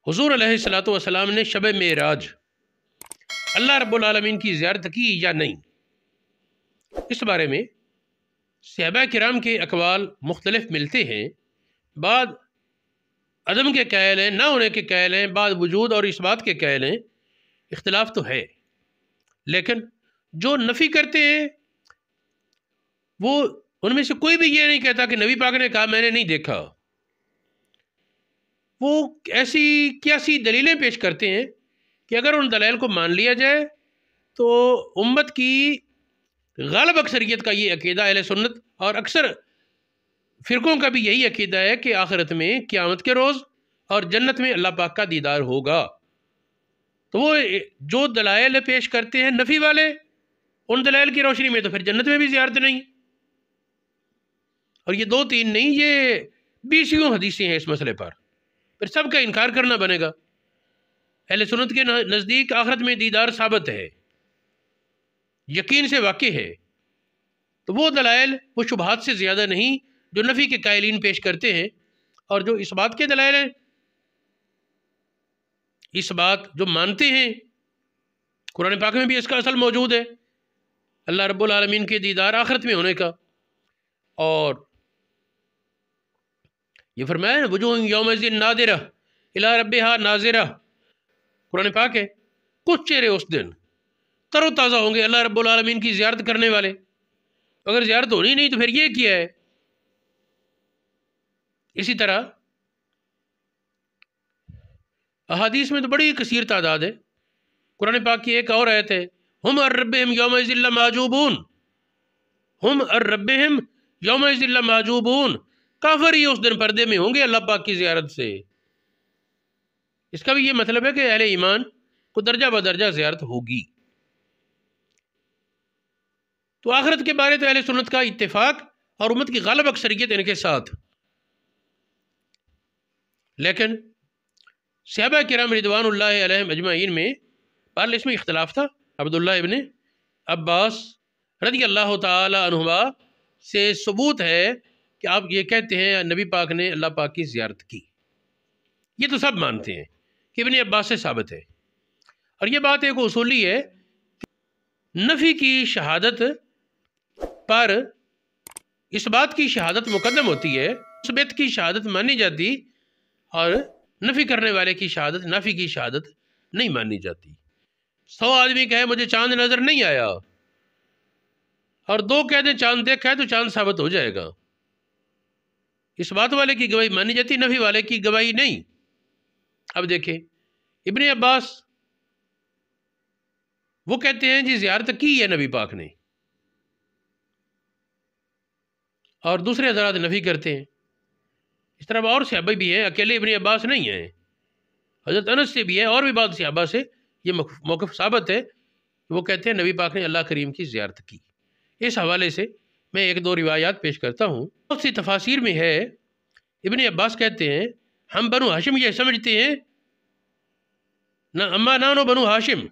حضور علیہ الصلوۃ والسلام نے شب معراج اللہ رب العالمین کی زیارت کی یا نہیں، اس بارے میں صحابہ کرام کے اقوال مختلف ملتے ہیں۔ بعض عدم کے قائل ہیں، نہ ہونے کے قائل ہیں، بعض وجود اور اس بات کے قائل ہیں۔ اختلاف تو ہے، لیکن جو نفی کرتے ہیں وہ ان میں سے کوئی بھی یہ نہیں کہتا کہ نبی پاک نے کہا میں نے نہیں دیکھا۔ وہ ایسی کیسی دلیلیں پیش کرتے ہیں کہ اگر ان دلائل کو مان لیا جائے تو امت کی غالب اکثریت کا یہ عقیدہ اہل سنت اور اکثر فرقوں کا بھی یہی عقیدہ ہے کہ آخرت میں قیامت کے روز اور جنت میں اللہ پاک کا دیدار ہوگا۔ تو وہ جو دلائل پیش کرتے ہیں نفی والے، ان دلائل کی روشنی میں تو پھر جنت میں بھی زیارت نہیں، اور یہ 2-3 نہیں، یہ 20 حدیثیں ہیں اس مسئلے پر، پھر سب کا انکار کرنا بنے گا۔ اہل سنت کے نزدیک آخرت میں دیدار ثابت ہے، یقین سے واقع ہے، تو وہ دلائل وہ شبہات سے زیادہ نہیں جو نفی کے قائلین پیش کرتے ہیں۔ اور جو اس بات کے دلائل ہیں، اس بات جو مانتے ہیں، قرآن پاک میں بھی اس کا اصل موجود ہے، اللہ رب العالمین کے دیدار آخرت میں ہونے کا۔ اور یہ فرمایا ہے وجوہ یومئذ ناظرہ الی ربہا ناظرہ، قرآن پاک ہے، کچھ چہرے اس دن تر و تازہ ہوں گے اللہ رب العالمین کی زیارت کرنے والے۔ اگر زیارت ہونی نہیں تو پھر یہ کیا ہے؟ اسی طرح احادیث میں تو بڑی کثیر تعداد ہے۔ قرآن پاک کی ایک اور آیت ہے ہم الربہم یومئذ لمحجوبون، ہم الربہم یومئذ لمحجوبون، کافر ہی اس دن پردے میں ہوں گے اللہ پاک کی زیارت سے۔ اس کا بھی یہ مطلب ہے کہ اہل ایمان کو درجہ بدرجہ زیارت ہوگی۔ تو آخرت کے بارے تو اہل سنت کا اتفاق اور امت کی غالب اکثریت ان کے ساتھ، لیکن صحابہ کرام رضوان اللہ علیہم اجمعین میں بہرحال اس میں اختلاف تھا۔ عبداللہ ابن عباس رضی اللہ تعالی عنہما سے ثبوت ہے کہ آپ یہ کہتے ہیں نبی پاک نے اللہ پاک کی زیارت کی، یہ تو سب مانتے ہیں کہ ابن عباس سے ثابت ہے۔ اور یہ بات ایک اصولی ہے کہ نفی کی شہادت پر اس بات کی شہادت مقدم ہوتی ہے، مثبت کی شہادت مانی جاتی، اور نفی کرنے والے کی شہادت، نفی کی شہادت نہیں مانی جاتی۔ 100 آدمی کہے مجھے چاند نظر نہیں آیا، اور 2 کہہ دیں چاند دیکھا ہے تو چاند ثابت ہو جائے گا، اس بات والے کی گواہی مانی جاتی، نفی والے کی گواہی نہیں۔ اب دیکھیں ابن عباس وہ کہتے ہیں جی زیارت کی ہے نبی پاک نے، اور دوسرے حضرات نفی کرتے ہیں۔ اس طرح اور صحابہ بھی ہیں، اکیلے ابن عباس نہیں ہیں، حضرت انس سے بھی ہے، اور بھی بعض صحابہ سے یہ موقف ثابت ہے، وہ کہتے ہیں نبی پاک نے اللہ کریم کی زیارت کی۔ اس حوالے سے میں 1-2 روایات پیش کرتا ہوں۔ بہت سی تفاسیر میں ہے، ابن عباس کہتے ہیں ہم بنو ہاشم یہ سمجھتے ہیں، اما نانو بنو ہاشم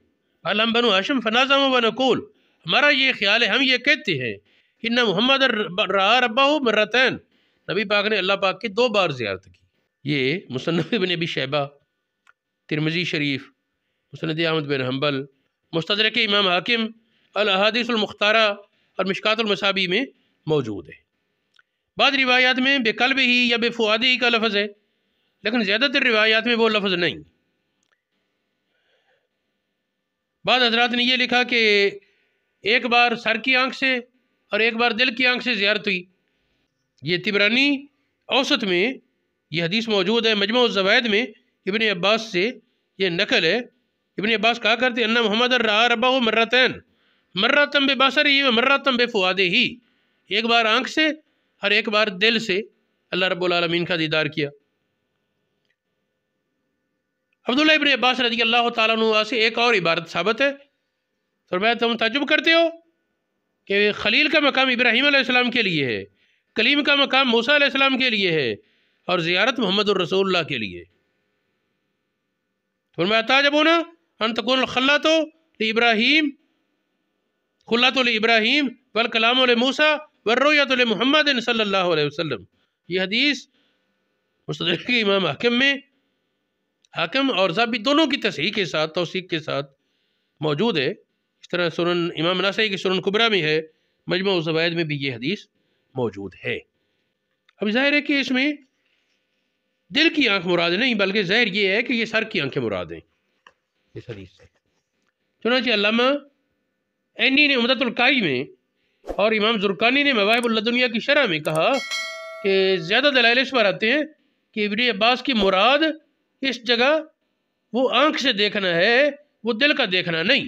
ہم بنو ہاشم فنازم ونقول، ہمارا یہ خیال ہے، ہم یہ کہتے ہیں ان محمد رأى ربہ مرتين، نبی پاک نے اللہ پاک کی 2 بار زیارت کی۔ یہ مصنف ابن ابی شیبہ، ترمذی شریف، مسند احمد بن حنبل، مستدرک امام حاکم، الاحادیث المختارہ اور مشکات المصابیح میں موجود ہے۔ بعض روایات میں بے قلب ہی یا بے فؤادی کا لفظ ہے، لیکن زیادہ تر روایات میں وہ لفظ نہیں۔ بعض حضرات نے یہ لکھا کہ ایک بار سر کی آنکھ سے اور ایک بار دل کی آنکھ سے زیارت ہوئی۔ یہ طبرانی اوسط میں یہ حدیث موجود ہے، مجموع الزوائد میں ابن عباس سے یہ نقل ہے۔ ابن عباس کہا کرتے ان محمد رأى ربہ مرتين مرۃ ببصرہ و مرۃ بفؤادہ، ایک بار آنکھ سے اور ایک بار دل سے اللہ رب العالمین کا دیدار کیا۔ عبداللہ ابن عباس رضی اللہ تعالیٰ عنہ سے ایک اور عبارت ثابت ہے، فرمایا تم تعجب کرتے ہو کہ خلیل کا مقام ابراہیم علیہ السلام کے لیے ہے، کلیم کا مقام موسیٰ علیہ السلام کے لیے ہے، اور زیارت محمد الرسول اللہ کے لیے۔ فرمایا تعجبون ان تکون الخلۃ لابراہیم خلۃ لابراہیم والکلام لموسیٰ والرؤیۃ لمحمد صلی اللہ علیہ وسلم۔ یہ حدیث مستدرک امام حاکم میں حاکم اور ذابی دونوں کی تصحیح کے ساتھ توثیق کے ساتھ موجود ہے. اس طرح سنن امام نسائی کی سنن کبریٰ میں ہے، مجموع الزوائد میں بھی یہ حدیث موجود ہے. اب ظاہر ہے کہ اس میں دل کی آنکھ مراد نہیں، بلکہ ظاہر یہ ہے کہ یہ سر کی آنکھیں مراد ہیں اس حدیث سے. چنانچہ علامہ عینی نے عمدۃ القاری میں اور امام زرقانی نے مواہب اللدنیہ کی شرح میں کہا کہ زیادہ دلائل اس پر آتے ہیں کہ ابن عباس کی مراد اس جگہ وہ آنکھ سے دیکھنا ہے، وہ دل کا دیکھنا نہیں.